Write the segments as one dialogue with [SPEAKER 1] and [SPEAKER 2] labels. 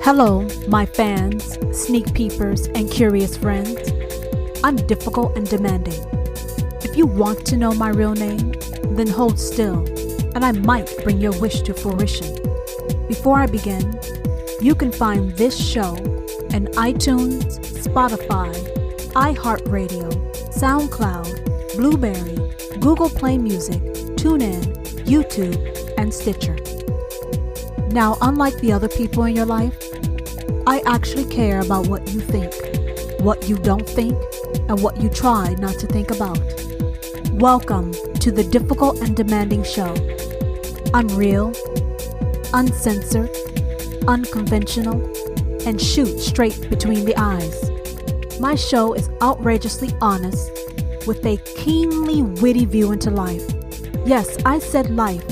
[SPEAKER 1] Hello, my fans, sneak peepers, and curious friends. I'm difficult and demanding. If you want to know my real name, then hold still, and I might bring your wish to fruition. Before I begin, you can find this show in iTunes, Spotify, iHeartRadio, SoundCloud, Blueberry, Google Play Music, TuneIn, YouTube, and Stitcher. Now, unlike the other people in your life, I actually care about what you think, what you don't think, and what you try not to think about. Welcome to the Difficult and Demanding Show. I'm real, uncensored, unconventional, and shoot straight between the eyes. My show is outrageously honest with a keenly witty view into life. Yes, I said life.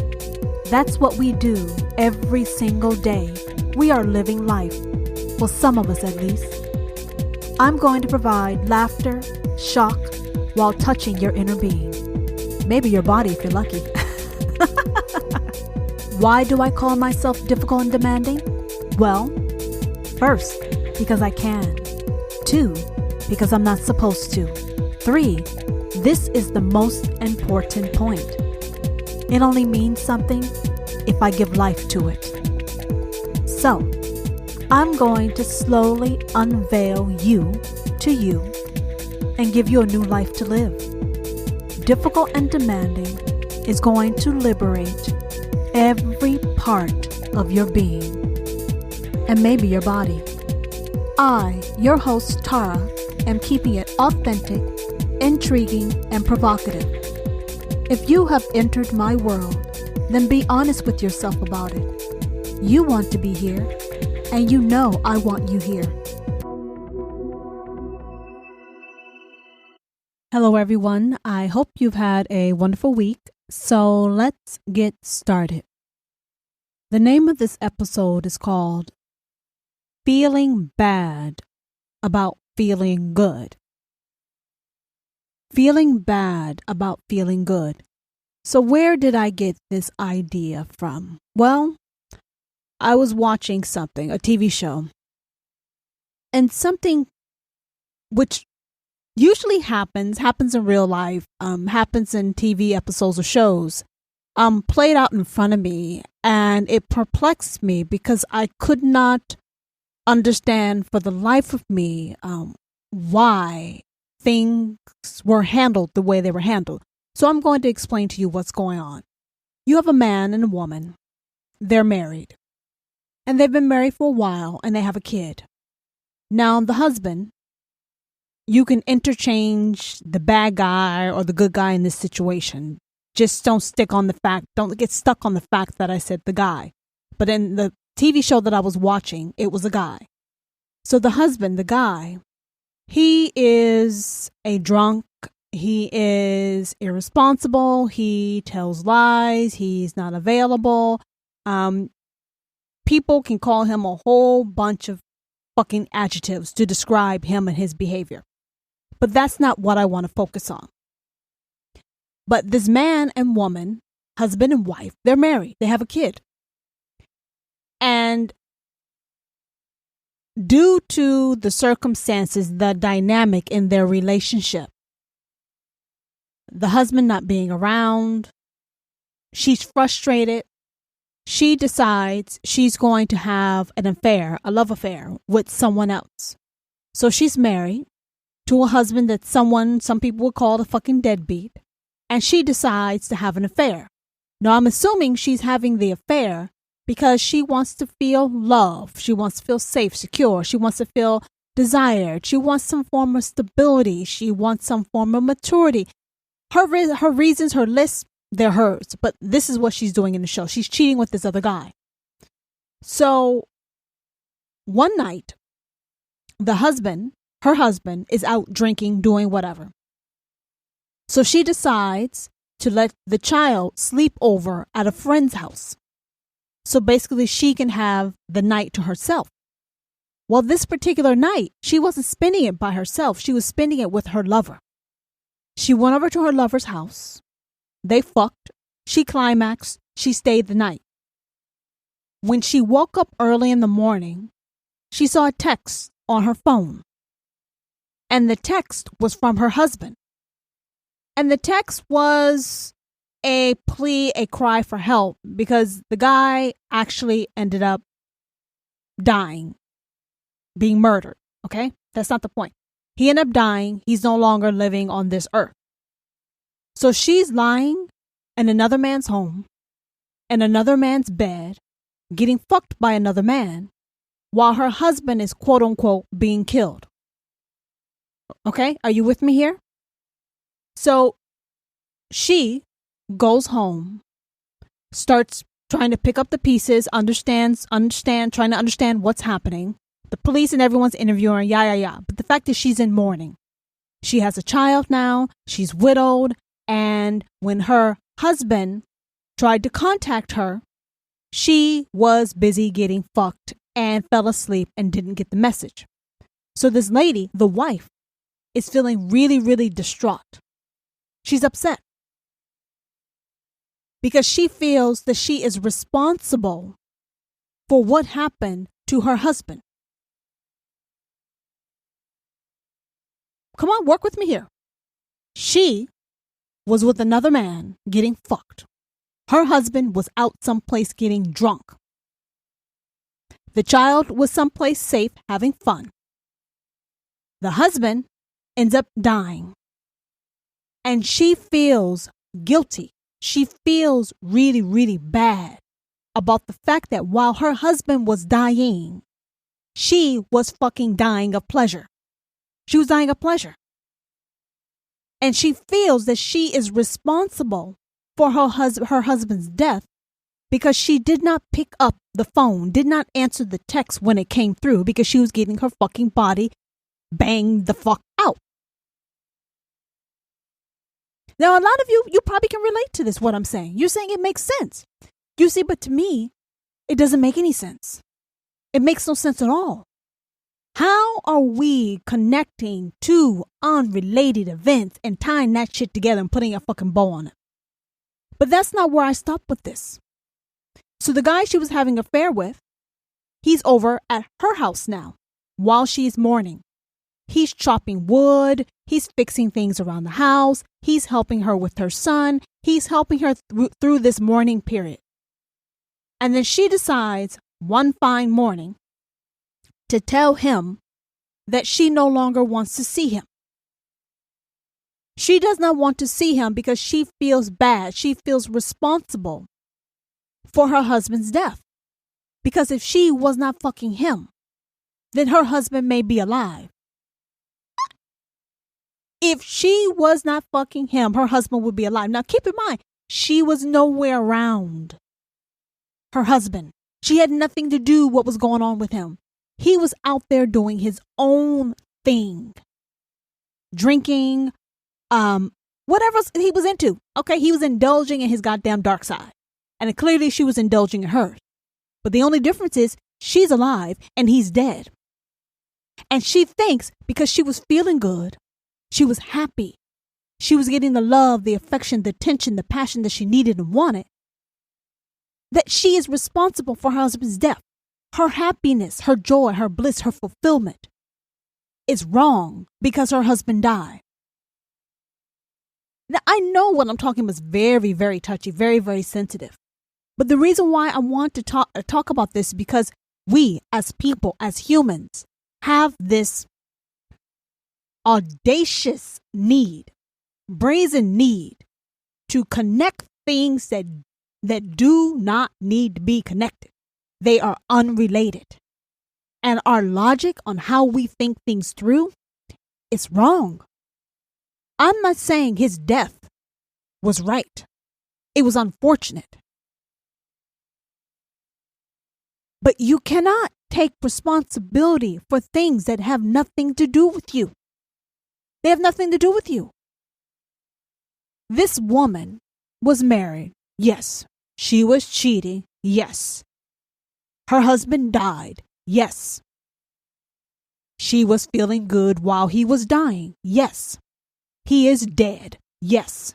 [SPEAKER 1] That's what we do every single day. We are living life. Well, some of us at least. I'm going to provide laughter, shock, while touching your inner being. Maybe your body if you're lucky. Why do I call myself difficult and demanding? Well, first, because I can. 2, because I'm not supposed to. 3, this is the most important point. It only means something if I give life to it. So, I'm going to slowly unveil you to you and give you a new life to live. Difficult and demanding is going to liberate every part of your being and maybe your body. I, your host Tara, am keeping it authentic, intriguing, and provocative. If you have entered my world, then be honest with yourself about it. You want to be here, and you know I want you here. Hello, everyone. I hope you've had a wonderful week. So let's get started. The name of this episode is called Feeling Bad About Feeling Good. Feeling bad about feeling good. So where did I get this idea from? Well, I was watching something, a TV show, and something which usually happens in real life, happens in TV episodes or shows, played out in front of me, and it perplexed me because I could not understand for the life of me why things were handled the way they were handled. So I'm going to explain to you what's going on. You have a man and a woman. They're married. And they've been married for a while, and they have a kid. Now, the husband, you can interchange the bad guy or the good guy in this situation. Just don't get stuck on the fact that I said the guy. But in the TV show that I was watching, it was a guy. So the husband, the guy, he is a drunk. He is irresponsible. He tells lies. He's not available. People can call him a whole bunch of fucking adjectives to describe him and his behavior. But that's not what I want to focus on. But this man and woman, husband and wife, they're married. They have a kid. And due to the circumstances, the dynamic in their relationship, the husband not being around, she's frustrated. She decides she's going to have an affair, a love affair with someone else. So she's married to a husband that some people would call a fucking deadbeat. And she decides to have an affair. Now, I'm assuming she's having the affair because she wants to feel love. She wants to feel safe, secure. She wants to feel desired. She wants some form of stability. She wants some form of maturity. Her reasons, her list, they're hers. But this is what she's doing in the show. She's cheating with this other guy. So one night, her husband is out drinking, doing whatever. So she decides to let the child sleep over at a friend's house. So basically she can have the night to herself. Well, this particular night, she wasn't spending it by herself. She was spending it with her lover. She went over to her lover's house. They fucked. She climaxed. She stayed the night. When she woke up early in the morning, she saw a text on her phone. And the text was from her husband. And the text was a plea, a cry for help, because the guy actually ended up dying, being murdered. Okay? That's not the point. He ended up dying. He's no longer living on this earth. So she's lying in another man's home, in another man's bed, getting fucked by another man, while her husband is quote unquote being killed. Okay? Are you with me here? So she goes home, starts trying to pick up the pieces, trying to understand what's happening. The police and everyone's interviewing, yeah. But the fact is she's in mourning. She has a child now. She's widowed. And when her husband tried to contact her, she was busy getting fucked and fell asleep and didn't get the message. So this lady, the wife, is feeling really, really distraught. She's upset because she feels that she is responsible for what happened to her husband. Come on, work with me here. She was with another man getting fucked. Her husband was out someplace getting drunk. The child was someplace safe having fun. The husband ends up dying. And she feels guilty. She feels really, really bad about the fact that while her husband was dying, she was fucking dying of pleasure. She was dying of pleasure. And she feels that she is responsible for her husband's death because she did not pick up the phone, did not answer the text when it came through because she was getting her fucking body banged the fuck out. Now, a lot of you probably can relate to this, what I'm saying. You're saying it makes sense. You see, but to me, it doesn't make any sense. It makes no sense at all. How are we connecting two unrelated events and tying that shit together and putting a fucking bow on it? But that's not where I stopped with this. So the guy she was having an affair with, he's over at her house now while she's mourning. He's chopping wood. He's fixing things around the house. He's helping her with her son. He's helping her through this mourning period. And then she decides one fine morning to tell him that she no longer wants to see him. She does not want to see him because she feels bad. She feels responsible for her husband's death. Because if she was not fucking him, then her husband may be alive. If she was not fucking him, her husband would be alive. Now keep in mind, she was nowhere around her husband. She had nothing to do with what was going on with him. He was out there doing his own thing. Drinking, whatever he was into. Okay, he was indulging in his goddamn dark side. And clearly she was indulging in hers. But the only difference is she's alive and he's dead. And she thinks because she was feeling good, she was happy, she was getting the love, the affection, the attention, the passion that she needed and wanted, that she is responsible for her husband's death. Her happiness, her joy, her bliss, her fulfillment is wrong because her husband died. Now, I know what I'm talking about is very, very touchy, very, very sensitive. But the reason why I want to talk about this is because we as people, as humans, have this audacious need, brazen need to connect things that do not need to be connected. They are unrelated. And our logic on how we think things through is wrong. I'm not saying his death was right. It was unfortunate. But you cannot take responsibility for things that have nothing to do with you. They have nothing to do with you. This woman was married. Yes. She was cheating. Yes. Her husband died. Yes. She was feeling good while he was dying. Yes. He is dead. Yes.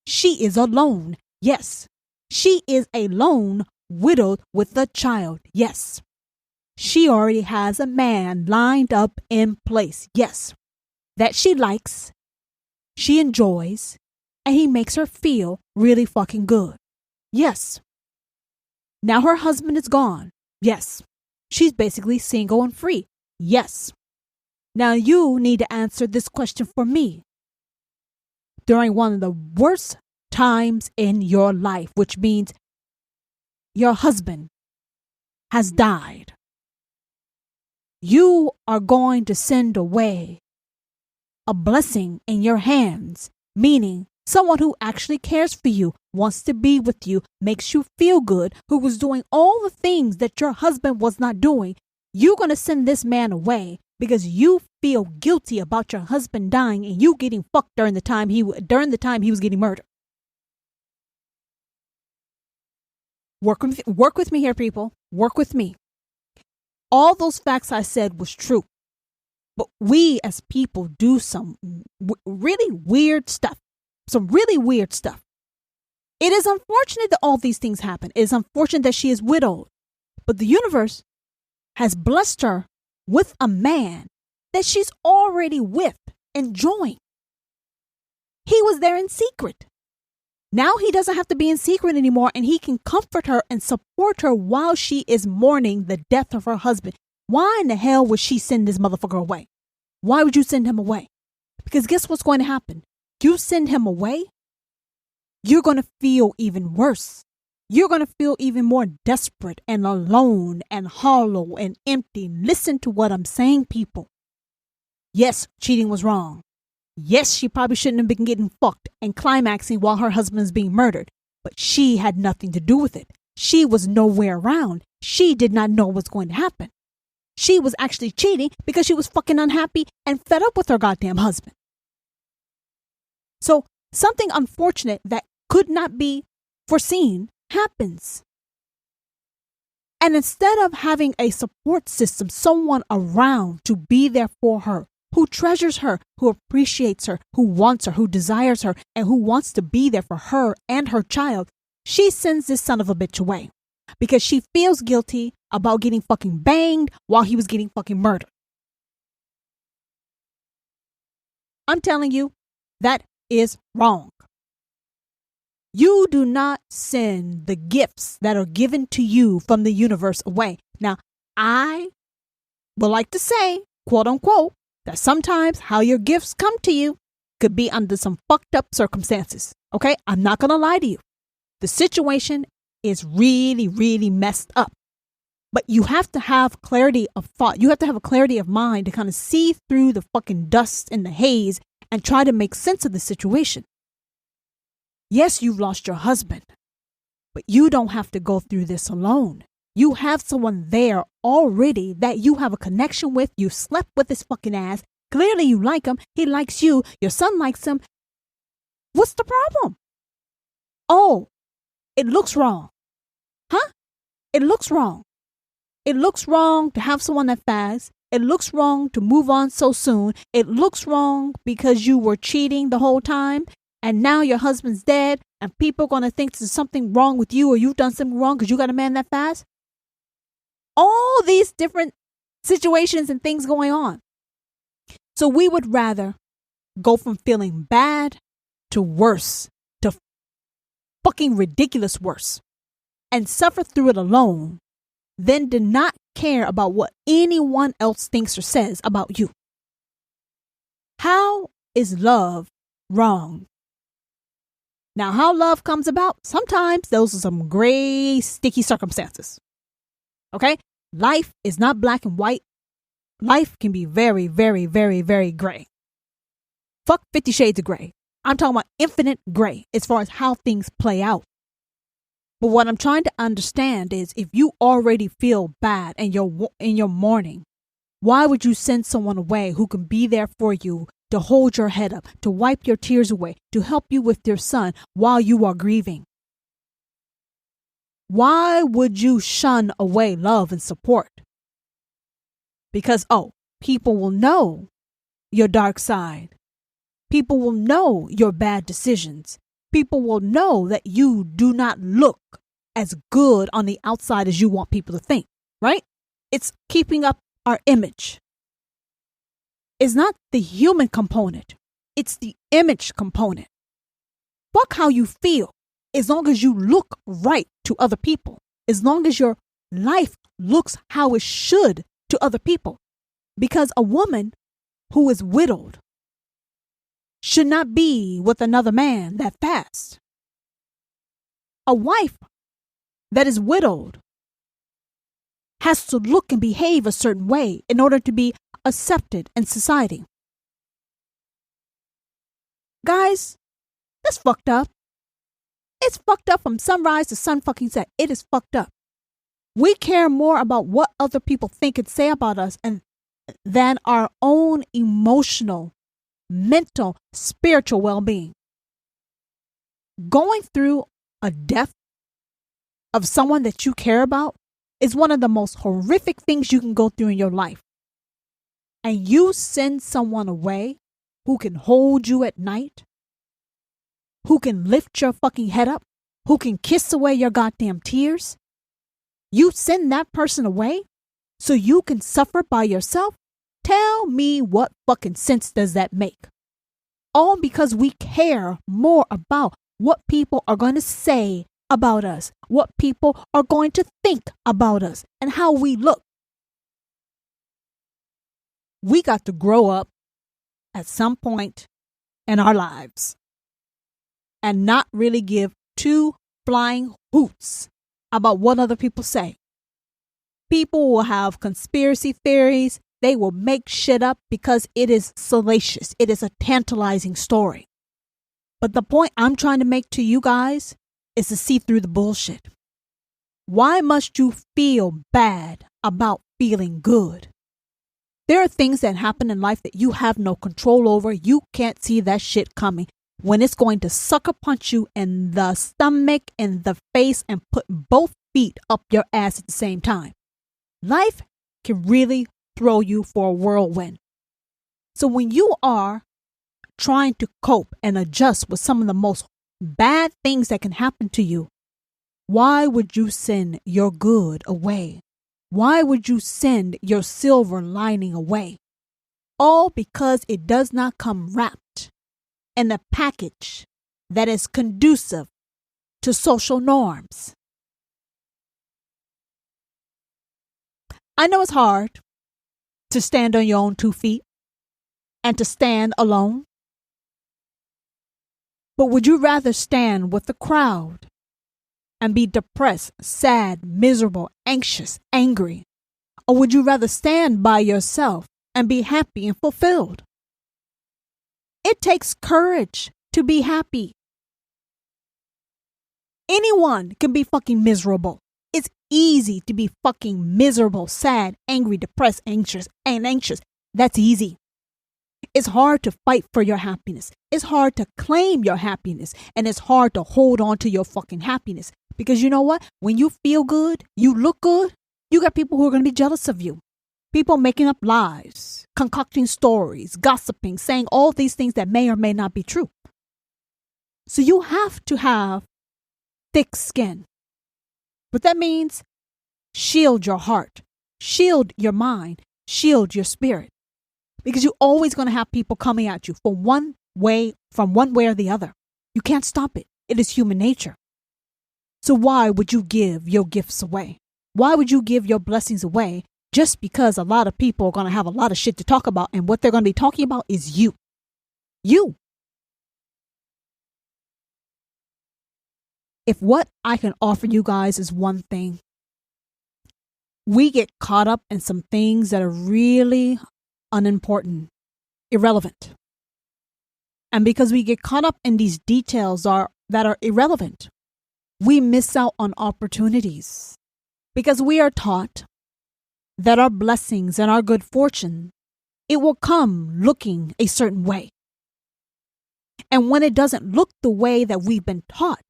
[SPEAKER 1] She is alone. Yes. She is alone, widowed with a child. Yes. she already has a man lined up in place. Yes, that she likes, she enjoys, and he makes her feel really fucking good. Yes. Now her husband is gone. Yes. She's basically single and free. Yes. Now you need to answer this question for me. During one of the worst times in your life, which means your husband has died, you are going to send away a blessing in your hands, meaning someone who actually cares for you, wants to be with you, makes you feel good, who was doing all the things that your husband was not doing. You're going to send this man away because you feel guilty about your husband dying and you getting fucked during the time he was getting murdered. Work with me here, people. Work with me. All those facts I said was true. But we as people do some really weird stuff. Some really weird stuff. It is unfortunate that all these things happen. It is unfortunate that she is widowed. But the universe has blessed her with a man that she's already with, enjoying. He was there in secret. Now he doesn't have to be in secret anymore, and he can comfort her and support her while she is mourning the death of her husband. Why in the hell would she send this motherfucker away? Why would you send him away? Because guess what's going to happen? You send him away, you're going to feel even worse. You're going to feel even more desperate and alone and hollow and empty. Listen to what I'm saying, people. Yes, cheating was wrong. Yes, she probably shouldn't have been getting fucked and climaxing while her husband is being murdered. But she had nothing to do with it. She was nowhere around. She did not know what's going to happen. She was actually cheating because she was fucking unhappy and fed up with her goddamn husband. So something unfortunate that could not be foreseen happens. And instead of having a support system, someone around to be there for her, who treasures her, who appreciates her, who wants her, who desires her, and who wants to be there for her and her child, she sends this son of a bitch away because she feels guilty about getting fucking banged while he was getting fucking murdered. I'm telling you, that is wrong. You do not send the gifts that are given to you from the universe away. Now, I would like to say, quote unquote, that sometimes how your gifts come to you could be under some fucked up circumstances. Okay? I'm not going to lie to you. The situation is really, really messed up. But you have to have clarity of thought. You have to have a clarity of mind to kind of see through the fucking dust and the haze and try to make sense of the situation. Yes, you've lost your husband, but you don't have to go through this alone. You have someone there already that you have a connection with. You slept with his fucking ass. Clearly you like him. He likes you. Your son likes him. What's the problem? Oh, it looks wrong. Huh? It looks wrong. It looks wrong to have someone that fast. It looks wrong to move on so soon. It looks wrong because you were cheating the whole time. And now your husband's dead and people are going to think there's something wrong with you or you've done something wrong because you got a man that fast. All these different situations and things going on. So we would rather go from feeling bad to worse, to fucking ridiculous worse, and suffer through it alone than to not care about what anyone else thinks or says about you. How is love wrong? Now, how love comes about, sometimes those are some gray, sticky circumstances. Okay? Life is not black and white. Life can be very, very, very, very gray. Fuck 50 Shades of Gray. I'm talking about infinite gray as far as how things play out. But what I'm trying to understand is if you already feel bad and you're in your mourning, why would you send someone away who can be there for you, to hold your head up, to wipe your tears away, to help you with your son while you are grieving? Why would you shun away love and support? Because, people will know your dark side. People will know your bad decisions. People will know that you do not look as good on the outside as you want people to think, right? It's keeping up our image. It's not the human component. It's the image component. Fuck how you feel as long as you look right to other people. As long as your life looks how it should to other people. Because a woman who is widowed should not be with another man that fast. A wife that is widowed has to look and behave a certain way in order to be accepted in society. Guys, that's fucked up. It's fucked up from sunrise to sun fucking set. It is fucked up. We care more about what other people think and say about us than our own emotional, mental, spiritual well-being. Going through a death of someone that you care about is one of the most horrific things you can go through in your life. And you send someone away who can hold you at night, who can lift your fucking head up, who can kiss away your goddamn tears. You send that person away so you can suffer by yourself? Tell me what fucking sense does that make? All because we care more about what people are going to say about us, what people are going to think about us, and how we look. We got to grow up at some point in our lives and not really give two flying hoots about what other people say. People will have conspiracy theories. They will make shit up because it is salacious. It is a tantalizing story. But the point I'm trying to make to you guys is to see through the bullshit. Why must you feel bad about feeling good? There are things that happen in life that you have no control over. You can't see that shit coming when it's going to sucker punch you in the stomach, in the face, and put both feet up your ass at the same time. Life can really throw you for a whirlwind. So when you are trying to cope and adjust with some of the most bad things that can happen to you, why would you send your good away? Why would you send your silver lining away? All because it does not come wrapped in a package that is conducive to social norms. I know it's hard to stand on your own 2 feet and to stand alone. But would you rather stand with the crowd and be depressed, sad, miserable, anxious, angry? Or would you rather stand by yourself and be happy and fulfilled? It takes courage to be happy. Anyone can be fucking miserable. It's easy to be fucking miserable, sad, angry, depressed, anxious. That's easy. It's hard to fight for your happiness. It's hard to claim your happiness. And it's hard to hold on to your fucking happiness. Because you know what? When you feel good, you look good, you got people who are going to be jealous of you. People making up lies, concocting stories, gossiping, saying all these things that may or may not be true. So you have to have thick skin. What that means, shield your heart, shield your mind, shield your spirit. Because you're always going to have people coming at you from one way or the other. You can't stop it. It is human nature. So why would you give your gifts away? Why would you give your blessings away just because a lot of people are going to have a lot of shit to talk about, and what they're going to be talking about is you? You. If what I can offer you guys is one thing, we get caught up in some things that are really unimportant, irrelevant. And because we get caught up in these details that are irrelevant, we miss out on opportunities. Because we are taught that our blessings and our good fortune, it will come looking a certain way. And when it doesn't look the way that we've been taught,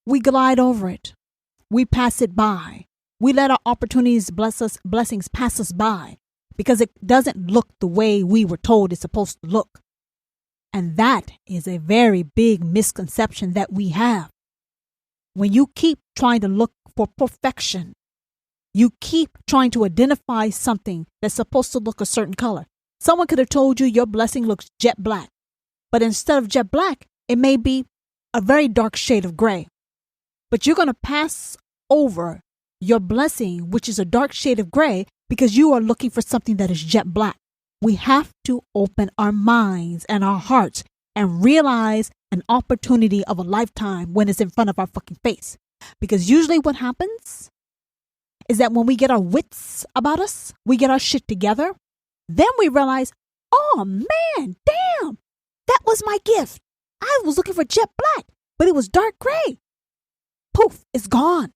[SPEAKER 1] we glide over it. We pass it by. We let our opportunities, blessings pass us by because it doesn't look the way we were told it's supposed to look. And that is a very big misconception that we have. When you keep trying to look for perfection, You keep trying to identify something that's supposed to look a certain color. Someone could have told you your blessing looks jet black, but instead of jet black, it may be a very dark shade of gray. But you're going to pass over your blessing, which is a dark shade of gray, because you are looking for something that is jet black. We have to open our minds and our hearts and realize an opportunity of a lifetime when it's in front of our fucking face. Because usually what happens is that when we get our wits about us, we get our shit together, then we realize, oh man, damn, that was my gift. I was looking for jet black, but it was dark gray. Poof, it's gone.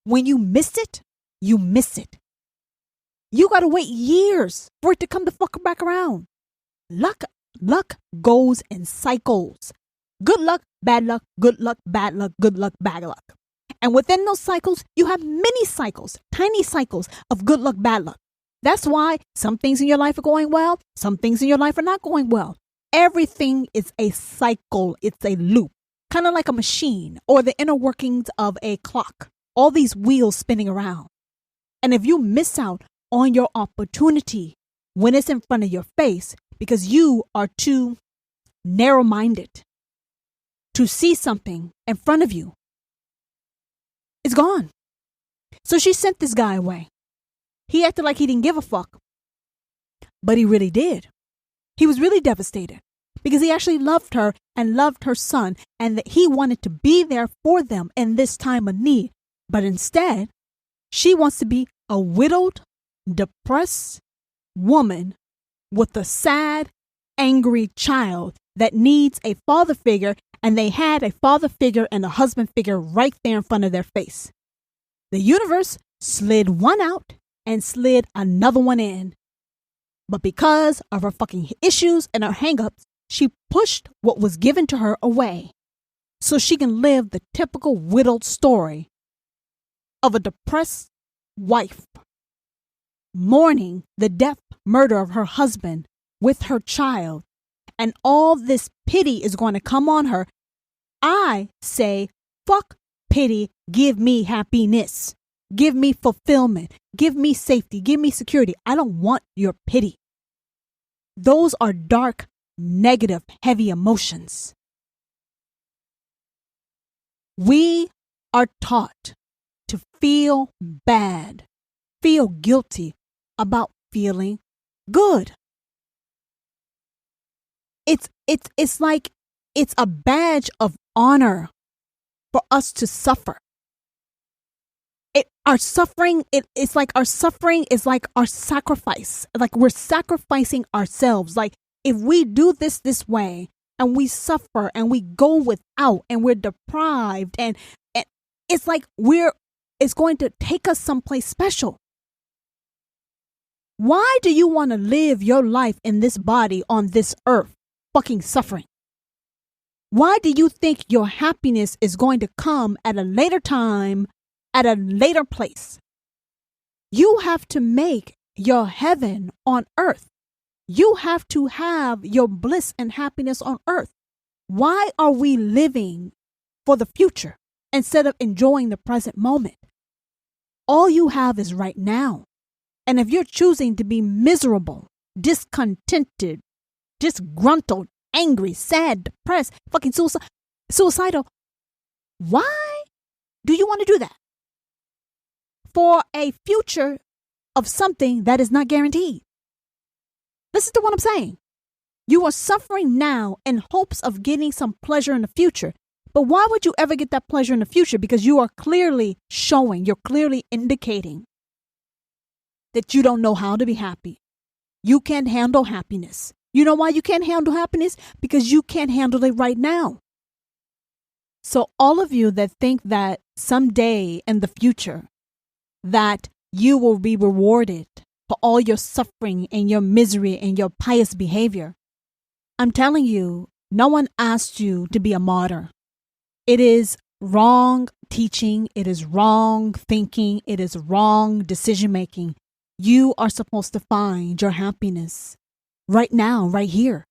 [SPEAKER 1] When you miss it, you miss it. You got to wait years for it to come the fuck back around. Luck goes in cycles. Good luck, bad luck, good luck, bad luck, good luck, bad luck. And within those cycles, you have many cycles, tiny cycles of good luck, bad luck. That's why some things in your life are going well, some things in your life are not going well. Everything is a cycle. It's a loop, kind of like a machine or the inner workings of a clock. All these wheels spinning around. And if you miss out on your opportunity when it's in front of your face because you are too narrow-minded to see something in front of you, it's gone. So she sent this guy away. He acted like he didn't give a fuck, but he really did. He was really devastated because he actually loved her and loved her son, and that he wanted to be there for them in this time of need. But instead, she wants to be a widowed, depressed woman with a sad, angry child that needs a father figure, and they had a father figure and a husband figure right there in front of their face. The universe slid one out and slid another one in. But because of her fucking issues and her hangups, she pushed what was given to her away so she can live the typical widowed story of a depressed wife mourning the death, murder of her husband with her child, and all this pity is going to come on her. I say, fuck pity, give me happiness, give me fulfillment, give me safety, give me security. I don't want your pity. Those are dark, negative, heavy emotions. We are taught to feel bad, feel guilty about feeling good. It's like it's a badge of honor for us to suffer. It's like our suffering is like our sacrifice. Like we're sacrificing ourselves. Like if we do this way and we suffer and we go without and we're deprived and it's like it's going to take us someplace special. Why do you want to live your life in this body on this earth fucking suffering? Why do you think your happiness is going to come at a later time, at a later place? You have to make your heaven on earth. You have to have your bliss and happiness on earth. Why are we living for the future instead of enjoying the present moment? All you have is right now. And if you're choosing to be miserable, discontented, disgruntled, angry, sad, depressed, fucking suicidal, why do you want to do that? For a future of something that is not guaranteed. Listen to what I'm saying. You are suffering now in hopes of getting some pleasure in the future. But why would you ever get that pleasure in the future? Because you are clearly showing, you're clearly indicating that you don't know how to be happy. You can't handle happiness. You know why you can't handle happiness? Because you can't handle it right now. So all of you that think that someday in the future that you will be rewarded for all your suffering and your misery and your pious behavior, I'm telling you, no one asked you to be a martyr. It is wrong teaching. It is wrong thinking. It is wrong decision making. You are supposed to find your happiness right now, right here.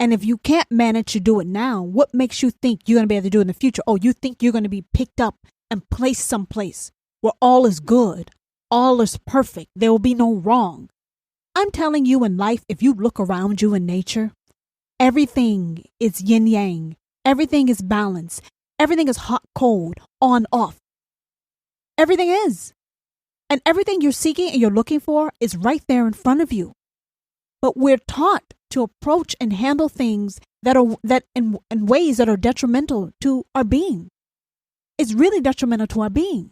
[SPEAKER 1] And if you can't manage to do it now, what makes you think you're going to be able to do it in the future? Oh, you think you're going to be picked up and placed someplace where all is good, all is perfect, there will be no wrong. I'm telling you in life, if you look around you in nature, everything is yin yang. Everything is balance. Everything is hot, cold, on, off. Everything is. And everything you're seeking and you're looking for is right there in front of you. But we're taught to approach and handle things that in ways that are detrimental to our being. It's really detrimental to our being.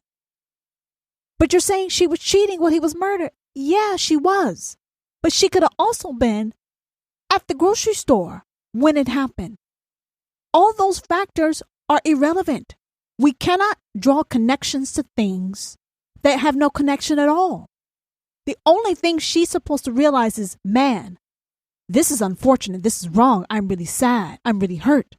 [SPEAKER 1] But you're saying she was cheating when he was murdered. Yeah, she was. But she could have also been at the grocery store when it happened. All those factors are irrelevant. We cannot draw connections to things that have no connection at all. The only thing she's supposed to realize is, man, this is unfortunate. This is wrong. I'm really sad. I'm really hurt.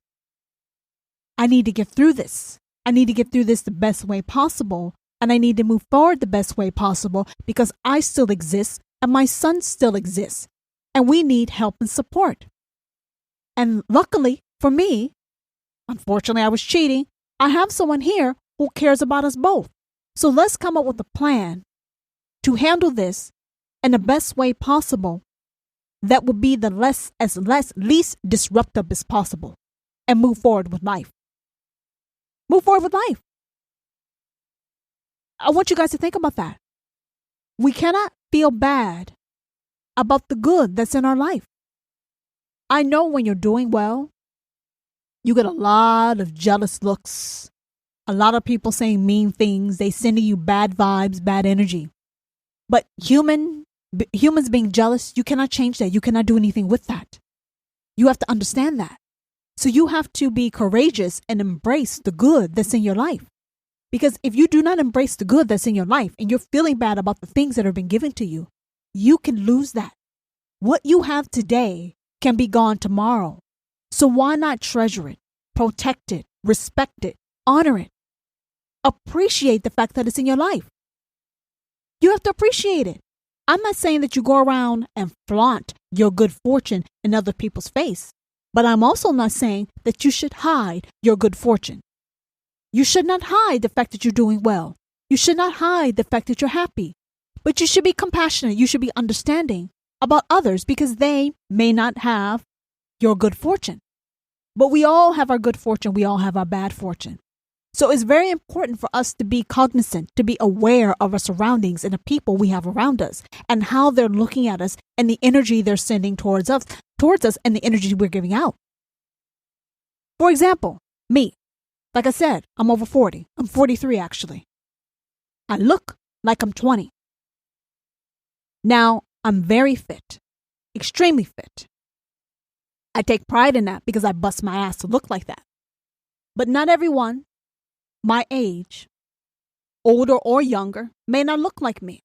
[SPEAKER 1] I need to get through this. I need to get through this the best way possible. And I need to move forward the best way possible because I still exist and my son still exists. And we need help and support. And luckily for me, unfortunately, I was cheating. I have someone here who cares about us both. So let's come up with a plan to handle this in the best way possible that would be the least disruptive as possible and move forward with life. Move forward with life. I want you guys to think about that. We cannot feel bad about the good that's in our life. I know when you're doing well, you get a lot of jealous looks, a lot of people saying mean things. They sending you bad vibes, bad energy. But humans being jealous, you cannot change that. You cannot do anything with that. You have to understand that. So you have to be courageous and embrace the good that's in your life. Because if you do not embrace the good that's in your life and you're feeling bad about the things that have been given to you, you can lose that. What you have today can be gone tomorrow. So why not treasure it, protect it, respect it, honor it, appreciate the fact that it's in your life. You have to appreciate it. I'm not saying that you go around and flaunt your good fortune in other people's face, but I'm also not saying that you should hide your good fortune. You should not hide the fact that you're doing well. You should not hide the fact that you're happy, but you should be compassionate. You should be understanding about others because they may not have your good fortune. But we all have our good fortune. We all have our bad fortune. So it's very important for us to be cognizant, to be aware of our surroundings and the people we have around us and how they're looking at us and the energy they're sending towards us and the energy we're giving out. For example, me, like I said, I'm over 40. I'm 43 actually. I look like I'm 20. Now, I'm very fit, extremely fit. I take pride in that because I bust my ass to look like that. But not everyone my age, older or younger, may not look like me.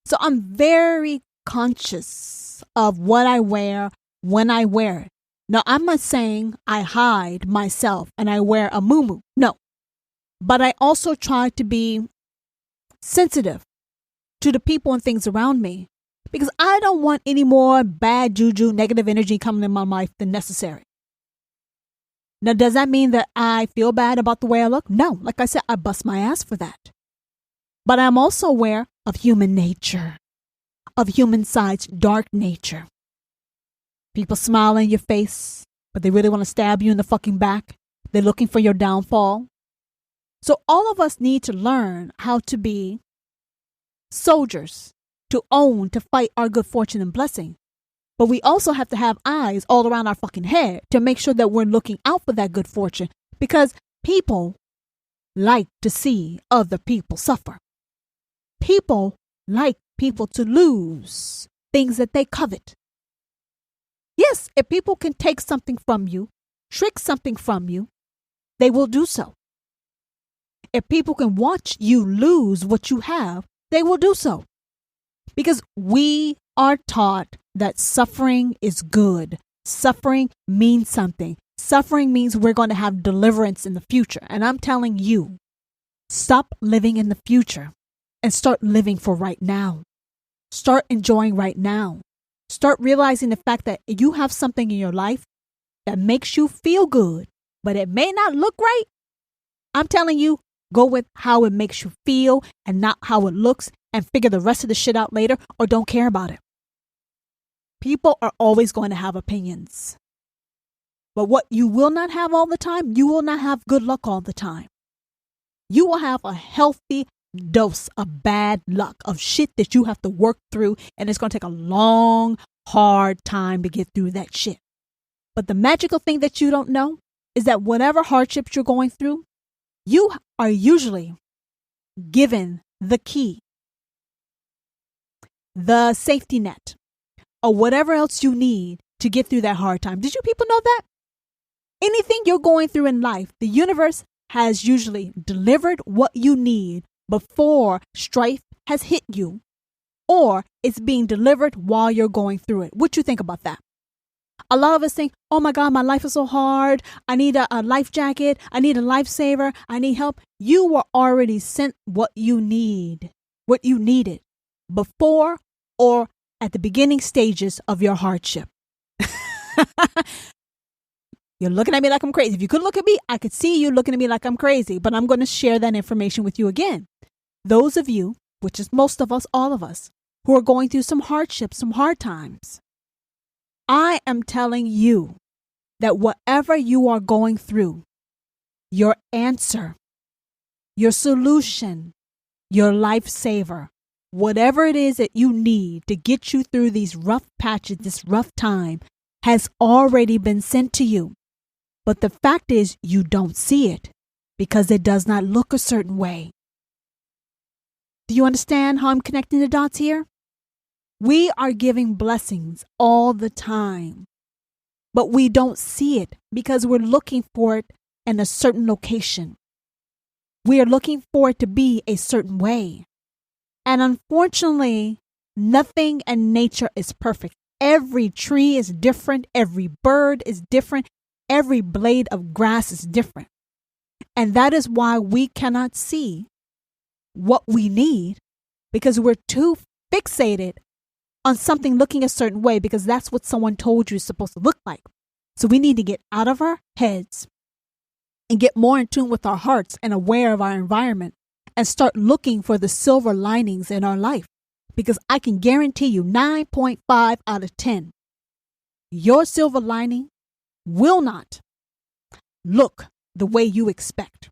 [SPEAKER 1] So I'm very conscious of what I wear when I wear it. Now, I'm not saying I hide myself and I wear a muumuu. No. But I also try to be sensitive to the people and things around me because I don't want any more bad juju, negative energy coming in my life than necessary. Now, does that mean that I feel bad about the way I look? No. Like I said, I bust my ass for that. But I'm also aware of human nature, of human side's dark nature. People smile in your face, but they really want to stab you in the fucking back. They're looking for your downfall. So all of us need to learn how to be soldiers, to own, to fight our good fortune and blessing. But we also have to have eyes all around our fucking head to make sure that we're looking out for that good fortune because people like to see other people suffer. People like people to lose things that they covet. Yes, if people can take something from you, trick something from you, they will do so. If people can watch you lose what you have, they will do so. Because we are taught that suffering is good. Suffering means something. Suffering means we're going to have deliverance in the future. And I'm telling you, stop living in the future and start living for right now. Start enjoying right now. Start realizing the fact that you have something in your life that makes you feel good, but it may not look right. I'm telling you, Go with how it makes you feel and not how it looks, and figure the rest of the shit out later, or don't care about it. People are always going to have opinions. But what you will not have all the time, you will not have good luck all the time. You will have a healthy dose of bad luck, of shit that you have to work through, and it's going to take a long, hard time to get through that shit. But the magical thing that you don't know is that whatever hardships you're going through, you are usually given the key, the safety net, or whatever else you need to get through that hard time. Did you people know that? Anything you're going through in life, the universe has usually delivered what you need before strife has hit you, or it's being delivered while you're going through it. What you think about that? A lot of us think, oh my God, my life is so hard. I need a life jacket. I need a lifesaver. I need help. You were already sent what you need, what you needed before or at the beginning stages of your hardship. You're looking at me like I'm crazy. If you could look at me, I could see you looking at me like I'm crazy, but I'm going to share that information with you again. Those of you, which is most of us, all of us, who are going through some hardships, some hard times, I am telling you that whatever you are going through, your answer, your solution, your lifesaver, whatever it is that you need to get you through these rough patches, this rough time, has already been sent to you. But the fact is, you don't see it because it does not look a certain way. Do you understand how I'm connecting the dots here? We are giving blessings all the time, but we don't see it because we're looking for it in a certain location. We are looking for it to be a certain way. And unfortunately, nothing in nature is perfect. Every tree is different. Every bird is different. Every blade of grass is different. And that is why we cannot see what we need, because we're too fixated on something looking a certain way because that's what someone told you is supposed to look like. So we need to get out of our heads and get more in tune with our hearts and aware of our environment and start looking for the silver linings in our life. Because I can guarantee you 9.5 out of 10, your silver lining will not look the way you expect.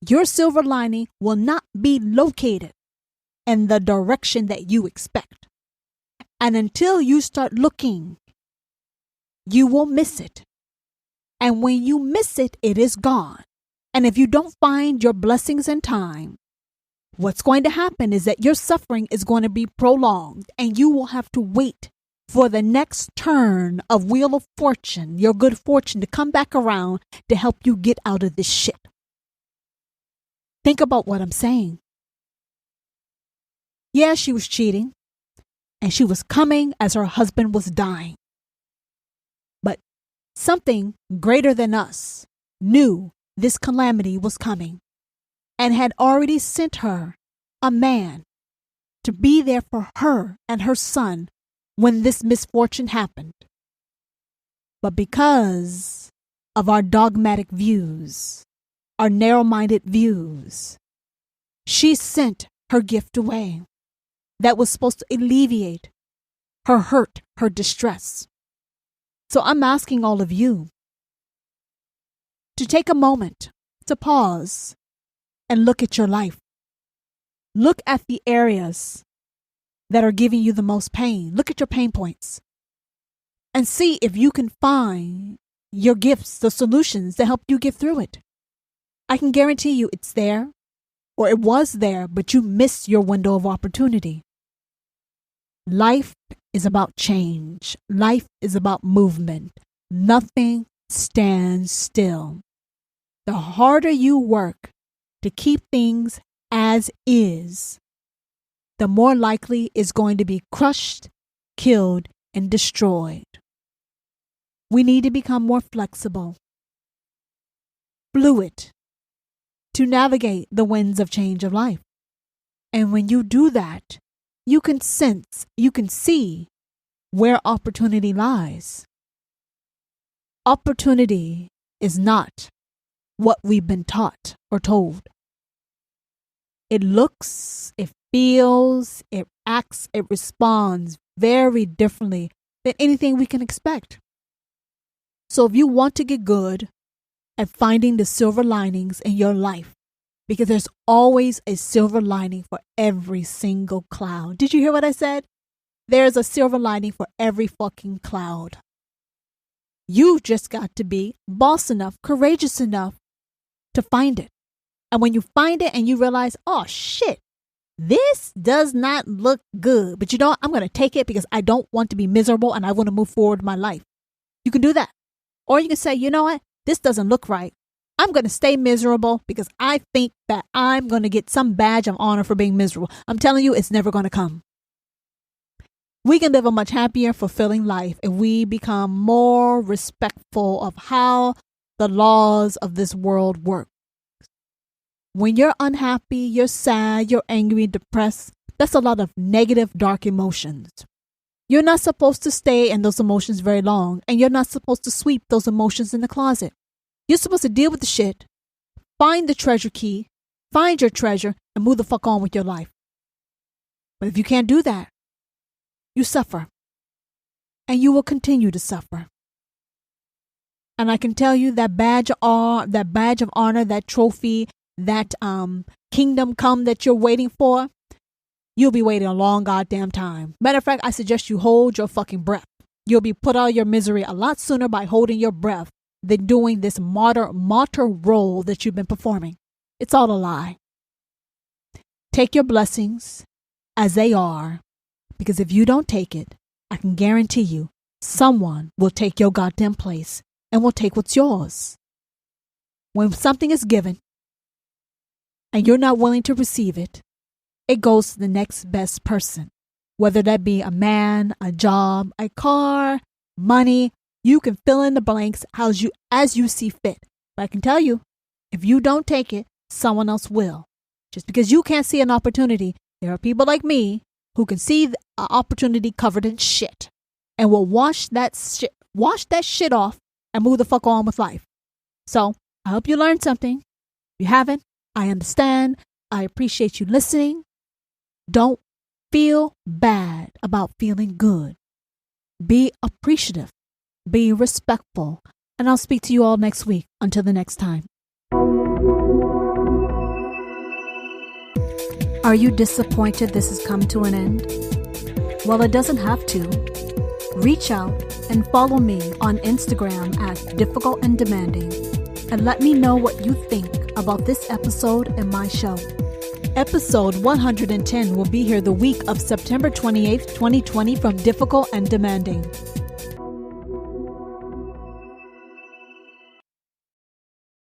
[SPEAKER 1] Your silver lining will not be located in the direction that you expect. And until you start looking, you will miss it. And when you miss it, it is gone. And if you don't find your blessings in time, what's going to happen is that your suffering is going to be prolonged and you will have to wait for the next turn of Wheel of Fortune, your good fortune, to come back around to help you get out of this shit. Think about what I'm saying. Yeah, she was cheating, and she was coming as her husband was dying. But something greater than us knew this calamity was coming and had already sent her a man to be there for her and her son when this misfortune happened. But because of our dogmatic views, our narrow-minded views, she sent her gift away that was supposed to alleviate her hurt, her distress. So I'm asking all of you to take a moment to pause and look at your life. Look at the areas that are giving you the most pain. Look at your pain points and see if you can find your gifts, the solutions to help you get through it. I can guarantee you it's there, or it was there, but you missed your window of opportunity. Life is about change. Life is about movement. Nothing stands still. The harder you work to keep things as is, the more likely it's going to be crushed, killed, and destroyed. We need to become more flexible, fluid, to navigate the winds of change of life. And when you do that, you can sense, you can see where opportunity lies. Opportunity is not what we've been taught or told. It looks, it feels, it acts, it responds very differently than anything we can expect. So if you want to get good at finding the silver linings in your life, because there's always a silver lining for every single cloud. Did you hear what I said? There's a silver lining for every fucking cloud. You just got to be boss enough, courageous enough to find it. And when you find it and you realize, oh shit, this does not look good. But you know what? I'm going to take it because I don't want to be miserable and I want to move forward in my life. You can do that. Or you can say, you know what? This doesn't look right. I'm going to stay miserable because I think that I'm going to get some badge of honor for being miserable. I'm telling you, it's never going to come. We can live a much happier, fulfilling life if we become more respectful of how the laws of this world work. When you're unhappy, you're sad, you're angry, depressed, that's a lot of negative, dark emotions. You're not supposed to stay in those emotions very long, and you're not supposed to sweep those emotions in the closet. You're supposed to deal with the shit, find the treasure key, find your treasure, and move the fuck on with your life. But if you can't do that, you suffer. And you will continue to suffer. And I can tell you that badge of honor, that trophy, that kingdom come that you're waiting for, you'll be waiting a long goddamn time. Matter of fact, I suggest you hold your fucking breath. You'll be put out of your misery a lot sooner by holding your breath than doing this martyr role that you've been performing. It's all a lie. Take your blessings as they are, because if you don't take it, I can guarantee you someone will take your goddamn place and will take what's yours. When something is given and you're not willing to receive it, it goes to the next best person, whether that be a man, a job, a car, money. You can fill in the blanks as you see fit. But I can tell you, if you don't take it, someone else will. Just because you can't see an opportunity, there are people like me who can see the opportunity covered in shit and will wash that shit off and move the fuck on with life. So I hope you learned something. If you haven't, I understand. I appreciate you listening. Don't feel bad about feeling good. Be appreciative. Be respectful. And I'll speak to you all next week. Until the next time. Are you disappointed this has come to an end? Well, it doesn't have to. Reach out and follow me on Instagram at Difficult and Demanding and let me know what you think about this episode and my show. Episode 110 will be here the week of September 28th, 2020 from Difficult and Demanding.